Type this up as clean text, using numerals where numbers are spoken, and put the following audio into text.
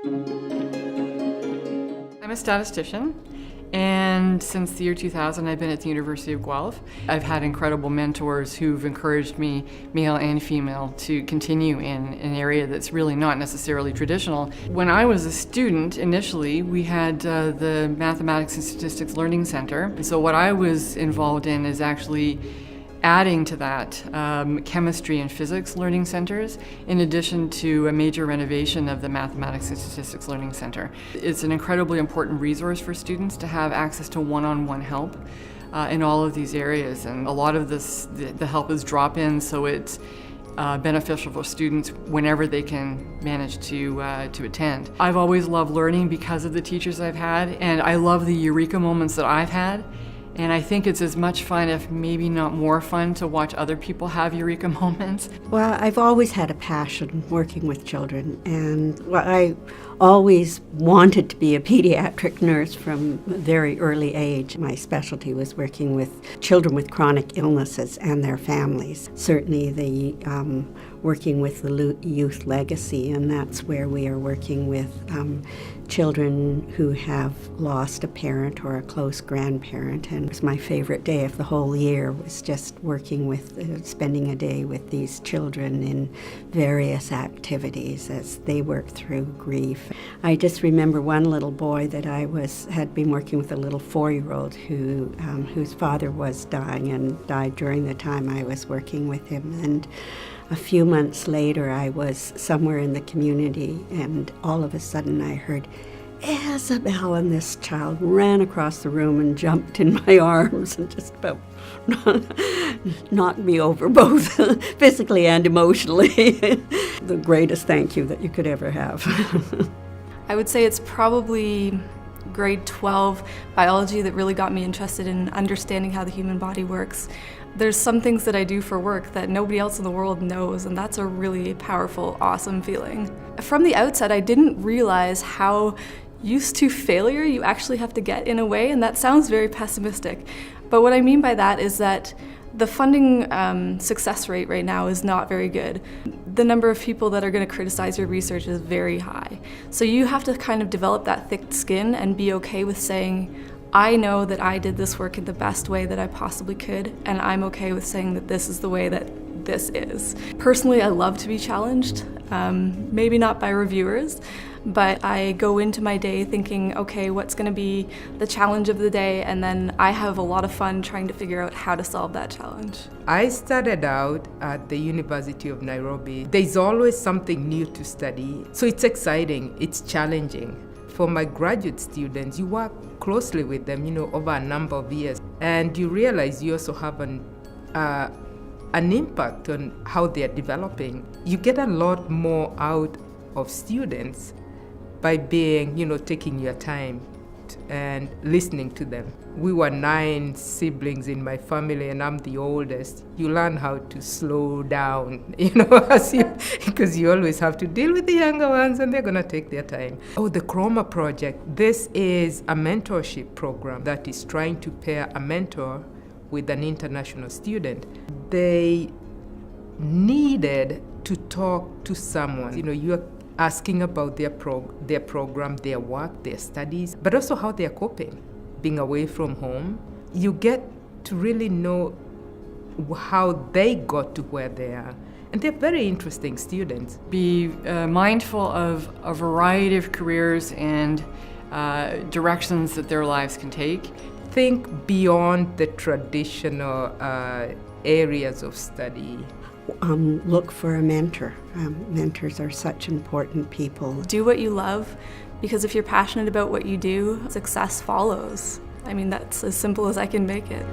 I'm a statistician, and since the year 2000 I've been at the University of Guelph. I've had incredible mentors who've encouraged me, male and female, to continue in an area that's really not necessarily traditional. When I was a student, initially, we had the Mathematics and Statistics Learning Center. And so what I was involved in is actually adding to that chemistry and physics learning centers, in addition to a major renovation of the Mathematics and Statistics Learning Center. It's an incredibly important resource for students to have access to one-on-one help in all of these areas, and a lot of the help is drop-in, so it's beneficial for students whenever they can manage to attend. I've always loved learning because of the teachers I've had, and I love the eureka moments that I've had. And I think it's as much fun, if maybe not more fun, to watch other people have eureka moments. Well, I've always had a passion working with children, and I always wanted to be a pediatric nurse from a very early age. My specialty was working with children with chronic illnesses and their families. Certainly working with the youth legacy, and that's where we are working with children who have lost a parent or a close grandparent. And it was my favorite day of the whole year, was just working with, spending a day with these children in various activities as they work through grief. I just remember one little boy that had been working with, a little 4-year-old whose father was dying and died during the time I was working with him. And a few months later, I was somewhere in the community, and all of a sudden I heard, "Isabel," and this child ran across the room and jumped in my arms and just about knocked me over, both physically and emotionally. The greatest thank you that you could ever have. I would say it's probably grade 12 biology that really got me interested in understanding how the human body works. There's some things that I do for work that nobody else in the world knows, and that's a really powerful, awesome feeling. From the outset, I didn't realize how used to failure you actually have to get in a way, and that sounds very pessimistic. But what I mean by that is that the funding success rate right now is not very good. The number of people that are going to criticize your research is very high. So you have to kind of develop that thick skin and be okay with saying, I know that I did this work in the best way that I possibly could, and I'm okay with saying that this is the way that this is. Personally, I love to be challenged, maybe not by reviewers, but I go into my day thinking, okay, what's going to be the challenge of the day, and then I have a lot of fun trying to figure out how to solve that challenge. I started out at the University of Nairobi. There's always something new to study, so it's exciting, it's challenging. For my graduate students, you work closely with them, over a number of years, and you realize you also have an impact on how they're developing. You get a lot more out of students by being, taking your time and listening to them. We were 9 siblings in my family, and I'm the oldest. You learn how to slow down, because you always have to deal with the younger ones, and they're going to take their time. Oh, the Chroma project. This is a mentorship program that is trying to pair a mentor with an international student. They needed to talk to someone. You're asking about their program, their work, their studies, but also how they're coping, being away from home. You get to really know how they got to where they are. And they're very interesting students. Be mindful of a variety of careers and directions that their lives can take. Think beyond the traditional areas of study. Look for a mentor. Mentors are such important people. Do what you love, because if you're passionate about what you do, success follows. I mean, that's as simple as I can make it.